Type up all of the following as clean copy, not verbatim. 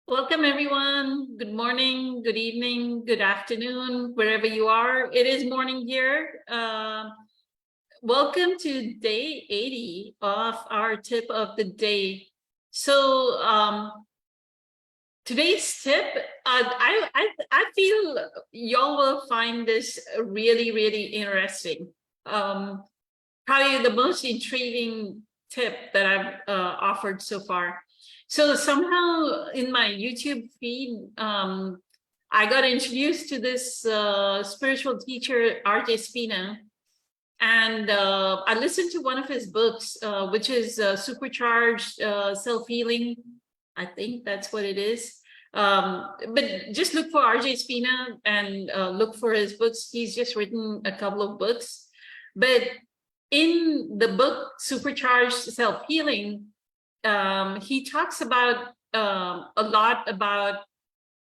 Welcome, everyone. Good morning, good evening, good afternoon, wherever you are. It is morning here. Welcome to day 80 of our tip of the day. So today's tip, I feel y'all will find this really interesting. Probably the most intriguing tip that I've offered so far. So somehow in my YouTube feed, I got introduced to this spiritual teacher, R.J. Spina, and I listened to one of his books, which is Supercharged Self-Healing. I think that's what it is. But just look for R.J. Spina and look for his books. He's just written a couple of books. But in the book, Supercharged Self-Healing, he talks about a lot about,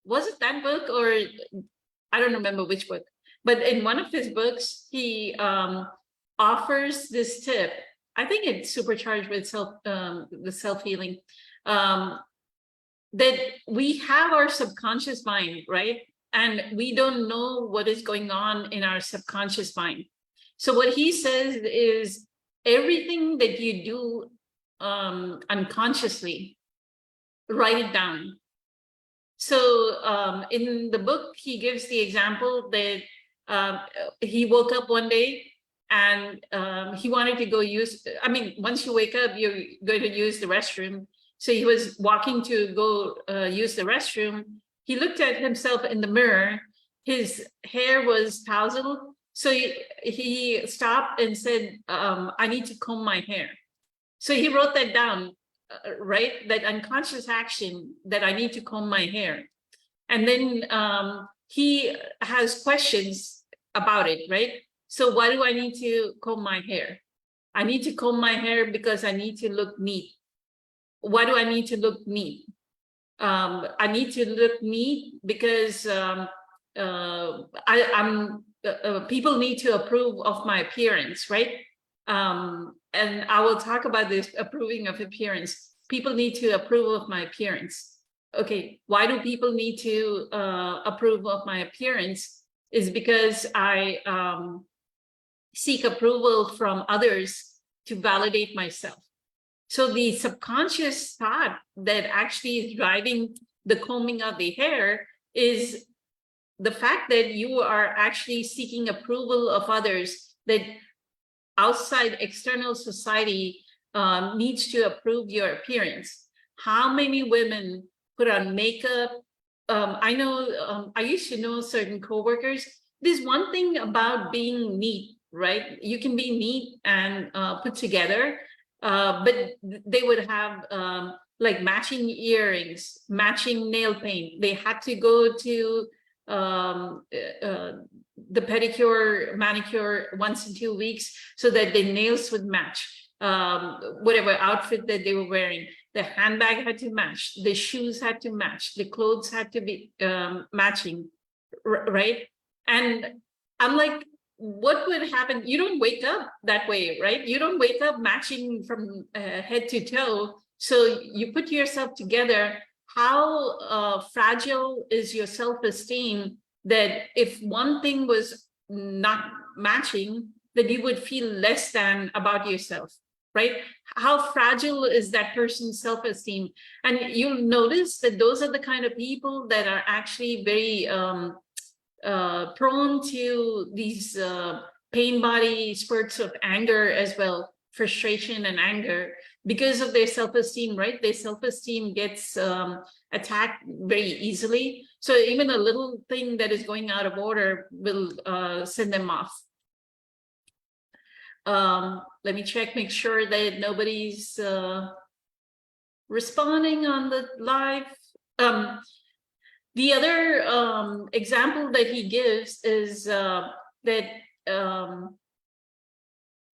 was it that book or I don't remember which book, but in one of his books, he offers this tip. I think it's Supercharged with the self-healing, that we have our subconscious mind, right? And we don't know what is going on in our subconscious mind. So what he says is everything that you do unconsciously, write it down. So in the book, he gives the example that he woke up one day and he wanted to go use, once you wake up, you're going to use the restroom. So he was walking to go use the restroom. He looked at himself in the mirror. His hair was tousled. So he stopped and said, I need to comb my hair. So he wrote that down, right? That unconscious action that I need to comb my hair. And then he has questions about it, right? So why do I need to comb my hair? I need to comb my hair because I need to look neat. Why do I need to look neat? I need to look neat because people need to approve of my appearance, right? And I will talk about this approving of appearance. People need to approve of my appearance. Okay, why do people need to approve of my appearance? Is because I seek approval from others to validate myself. So the subconscious thought that actually is driving the combing of the hair is the fact that you are actually seeking approval of others, that outside external society needs to approve your appearance. How many women put on makeup? I know, I used to know certain coworkers. There's one thing about being neat, right? You can be neat and put together, but they would have like matching earrings, matching nail paint. They had to go to the pedicure, manicure once in 2 weeks so that the nails would match whatever outfit that they were wearing. The handbag had to match, the shoes had to match, the clothes had to be matching, right? And I'm like, what would happen? You don't wake up that way, right? You don't wake up matching from head to toe. So you put yourself together. How fragile is your self-esteem that if one thing was not matching, that you would feel less than about yourself, right? How fragile is that person's self-esteem? And you'll notice that those are the kind of people that are actually very prone to these pain body spurts of anger as well, frustration and anger, because of their self-esteem, right? Their self-esteem gets attacked very easily. So even a little thing that is going out of order will send them off. Let me check, make sure that nobody's responding on the live. The other example that he gives is that,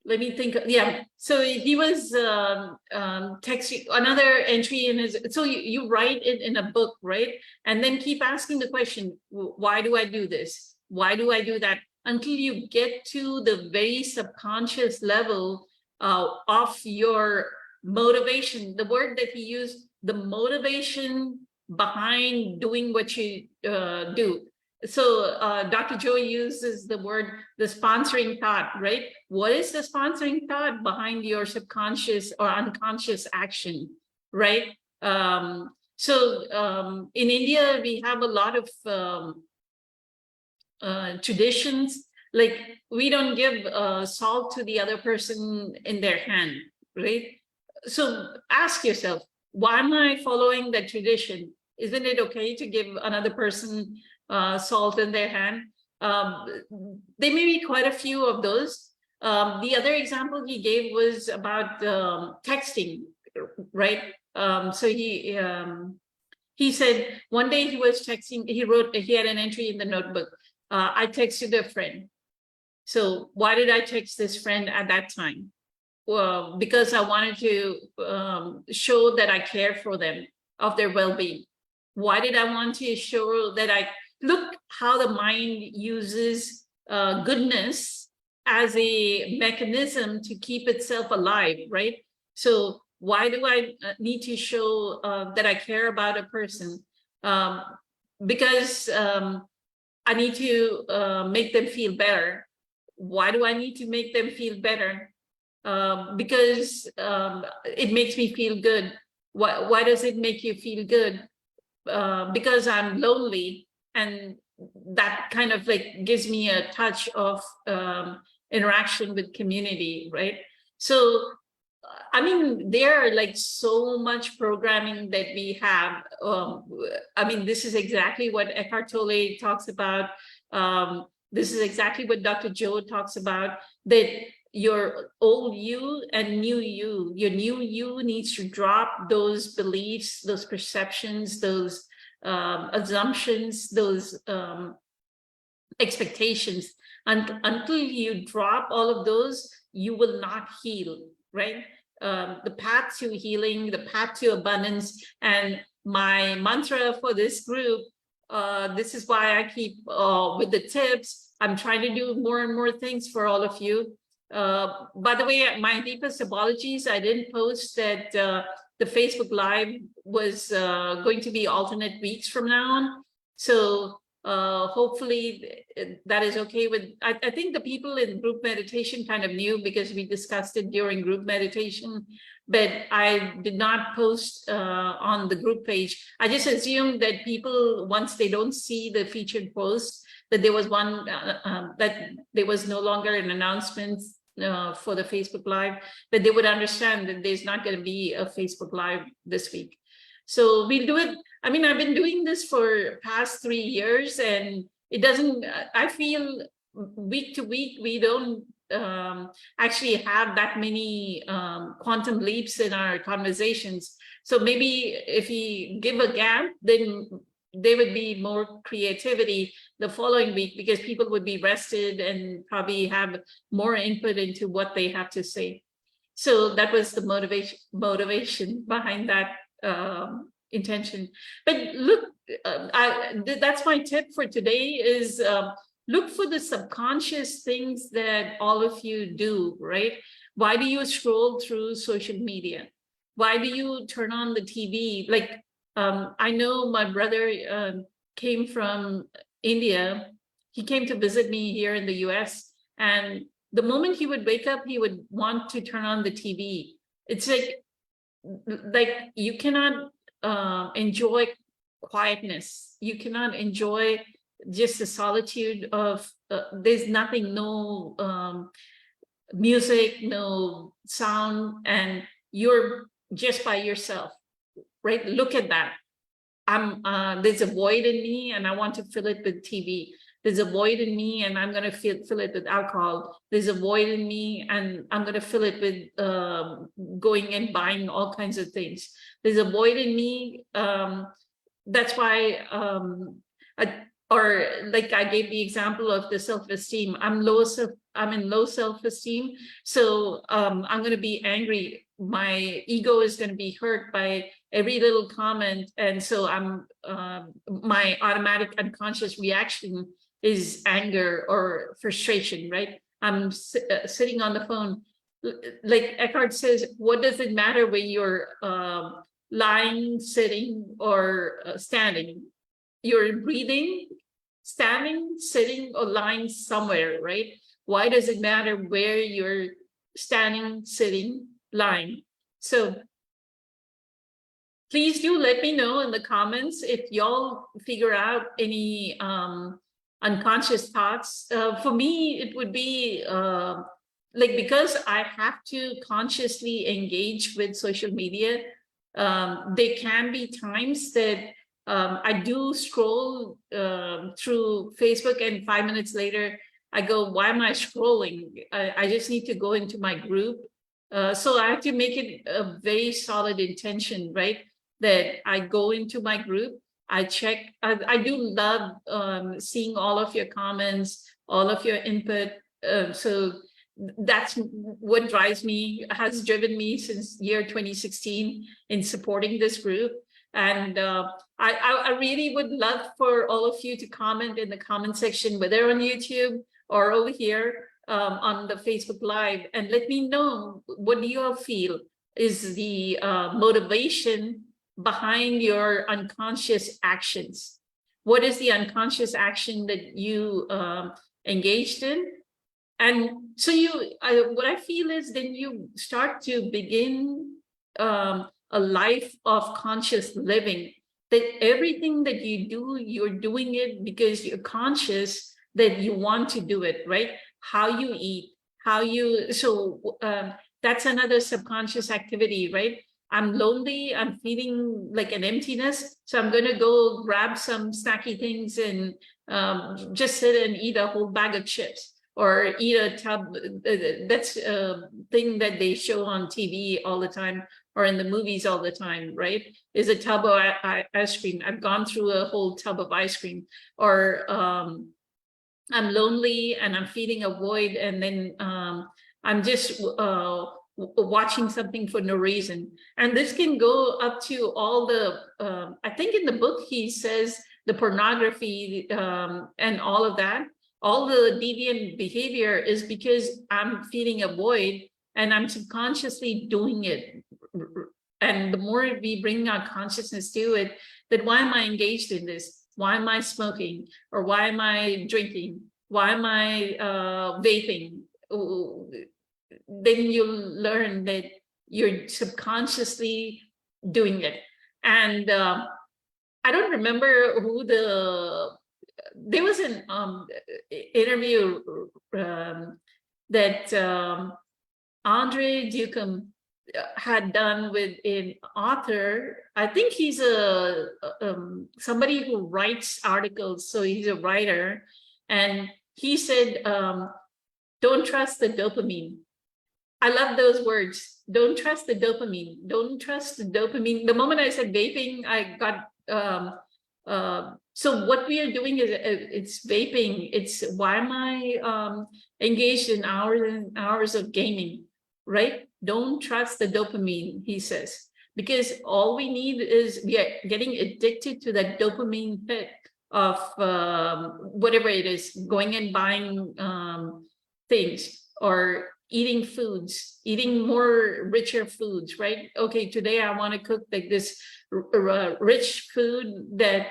let me think, yeah. So he was texting another entry in his, so you write it in a book, right? And then keep asking the question, why do I do this? Why do I do that? Until you get to the very subconscious level of your motivation. The word that he used, the motivation behind doing what you do. So Dr. Joe uses the word, the sponsoring thought, right? What is the sponsoring thought behind your subconscious or unconscious action, right? In India, we have a lot of traditions, like we don't give salt to the other person in their hand, right? So ask yourself, why am I following that tradition? Isn't it okay to give another person salt in their hand? There may be quite a few of those. The other example he gave was about texting, right? So he said one day he was texting, he had an entry in the notebook. I texted a friend. So why did I text this friend at that time? Well, because I wanted to show that I care for them, of their well-being. Why did I want to show that look how the mind uses goodness as a mechanism to keep itself alive, right? So why do I need to show that I care about a person? Because I need to make them feel better. Why do I need to make them feel better? Because it makes me feel good. Why does it make you feel good? Because I'm lonely, and that kind of like gives me a touch of interaction with community, right? So I mean, there are like so much programming that we have. I mean, this is exactly what Eckhart Tolle talks about. This is exactly what Dr. Joe talks about, that your old you and new you, your new you needs to drop those beliefs, those perceptions, those assumptions, those expectations. And until you drop all of those, you will not heal, right? The path to healing, the path to abundance. And my mantra for this group, this is why I keep with the tips. I'm trying to do more and more things for all of you. By the way, my deepest apologies, I didn't post that the Facebook Live was going to be alternate weeks from now on. So hopefully that is okay with, I think the people in group meditation kind of knew, because we discussed it during group meditation, but I did not post on the group page. I just assumed that people, once they don't see the featured post, that there was one, that there was no longer an announcement for the Facebook Live, that they would understand that there's not going to be a Facebook Live this week. So we'll do it. I mean, I've been doing this for past 3 years, and it doesn't, I feel week to week, we don't actually have that many quantum leaps in our conversations. So maybe if we give a gap, then there would be more creativity the following week, because people would be rested and probably have more input into what they have to say. So that was the motivation behind that intention. But look, that's my tip for today is look for the subconscious things that all of you do, right? Why do you scroll through social media? Why do you turn on the TV? Like, I know my brother came from India. He came to visit me here in the US, and the moment he would wake up, he would want to turn on the TV. It's like you cannot enjoy quietness. You cannot enjoy just the solitude of, there's nothing, no music, no sound, and you're just by yourself, right? Look at that. There's a void in me, and I want to fill it with TV. There's a void in me, and I'm going to fill it with alcohol. There's a void in me, and I'm going to fill it with going and buying all kinds of things. There's a void in me. That's why, or like I gave the example of the self-esteem. I'm in low self-esteem, so I'm going to be angry. My ego is going to be hurt by every little comment, and so my automatic unconscious reaction is anger or frustration, right? I'm sitting on the phone. Like Eckhart says, what does it matter when you're lying, sitting, or standing. You're breathing, standing, sitting, or lying somewhere, right? Why does it matter where you're standing, sitting, lying? So please do let me know in the comments if y'all figure out any unconscious thoughts. For me, it would be like, because I have to consciously engage with social media, there can be times that I do scroll through Facebook, and 5 minutes later, I go, why am I scrolling? I just need to go into my group. So I have to make it a very solid intention, right? That I go into my group, I check. I do love seeing all of your comments, all of your input. So that's what drives me, has driven me since year 2016 in supporting this group. And I really would love for all of you to comment in the comment section, whether on YouTube or over here on the Facebook Live, and let me know, what do you all feel is the motivation behind your unconscious actions? What is the unconscious action that you engaged in? And so what I feel is, then you start to begin a life of conscious living, that everything that you do, you're doing it because you're conscious that you want to do it, right? How you eat, that's another subconscious activity, right? I'm lonely, I'm feeling like an emptiness, so I'm going to go grab some snacky things and just sit and eat a whole bag of chips, or eat a tub. That's a thing that they show on TV all the time, or in the movies all the time, right? Is a tub of ice cream. I've gone through a whole tub of ice cream. Or I'm lonely and I'm feeling a void, and then I'm just watching something for no reason. And this can go up to all the, I think in the book he says the pornography and all of that, all the deviant behavior is because I'm feeling a void and I'm subconsciously doing it. And the more we bring our consciousness to it, that why am I engaged in this? Why am I smoking? Or why am I drinking? Why am I vaping? Then you'll learn that you're subconsciously doing it. And I don't remember who there was an interview that Andre Ducombe had done with an author. I think he's a somebody who writes articles, so he's a writer, and he said, don't trust the dopamine. I love those words. Don't trust the dopamine. Don't trust the dopamine. The moment I said vaping, I got so what we are doing is it's vaping. It's, why am I engaged in hours and hours of gaming, right? Don't trust the dopamine, he says, because all we need is, we are getting addicted to that dopamine hit of whatever it is, going and buying things, or eating foods, eating more richer foods, right? Okay, today I want to cook like this rich food that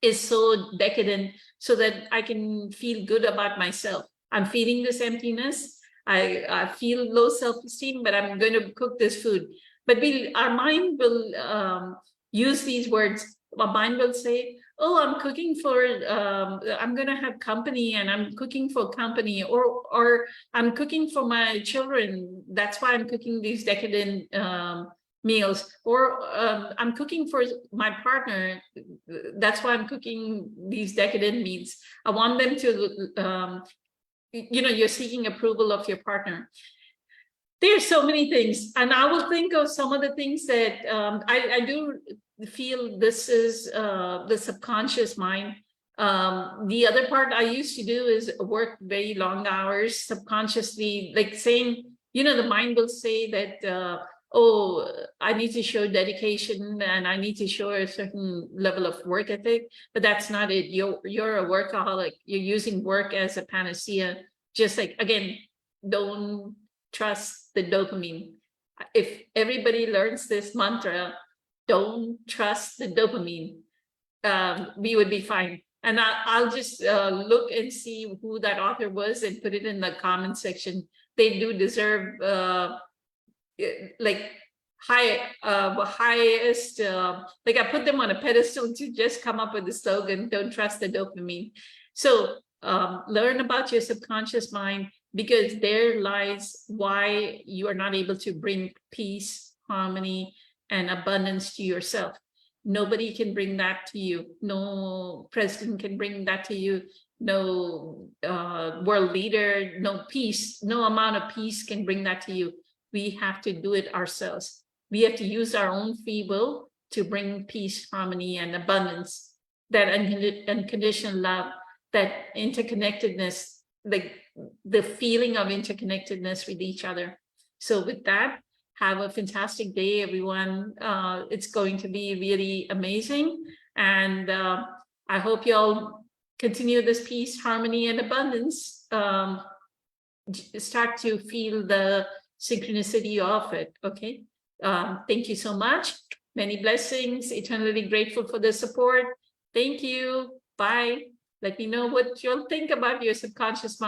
is so decadent, so that I can feel good about myself. I'm feeling this emptiness. I feel low self-esteem, but I'm going to cook this food. But our mind will use these words. Our mind will say, oh, I'm cooking for, I'm going to have company, and I'm cooking for company, or I'm cooking for my children. That's why I'm cooking these decadent meals, or I'm cooking for my partner. That's why I'm cooking these decadent meals. I want them to, you're seeking approval of your partner. There's so many things, and I will think of some of the things that I do feel this is the subconscious mind. The other part I used to do is work very long hours subconsciously, like saying, the mind will say that, oh, I need to show dedication and I need to show a certain level of work ethic, but that's not it. You're a workaholic. You're using work as a panacea. Just like, again, don't trust the dopamine. if everybody learns this mantra, don't trust the dopamine, we would be fine. And I'll just look and see who that author was and put it in the comment section. They do deserve like highest, like I put them on a pedestal to just come up with the slogan, don't trust the dopamine. So learn about your subconscious mind, because there lies why you are not able to bring peace, harmony, and abundance to yourself. Nobody can bring that to you. No president can bring that to you. No world leader, no peace, no amount of peace can bring that to you. We have to do it ourselves. We have to use our own free will to bring peace, harmony, and abundance, that unconditional love, that interconnectedness, the feeling of interconnectedness with each other. So with that, have a fantastic day, everyone. It's going to be really amazing. And I hope you all continue this peace, harmony, and abundance. Start to feel the synchronicity of it, okay? Thank you so much. Many blessings. Eternally grateful for the support. Thank you. Bye. Let me know what you'll think about your subconscious mind.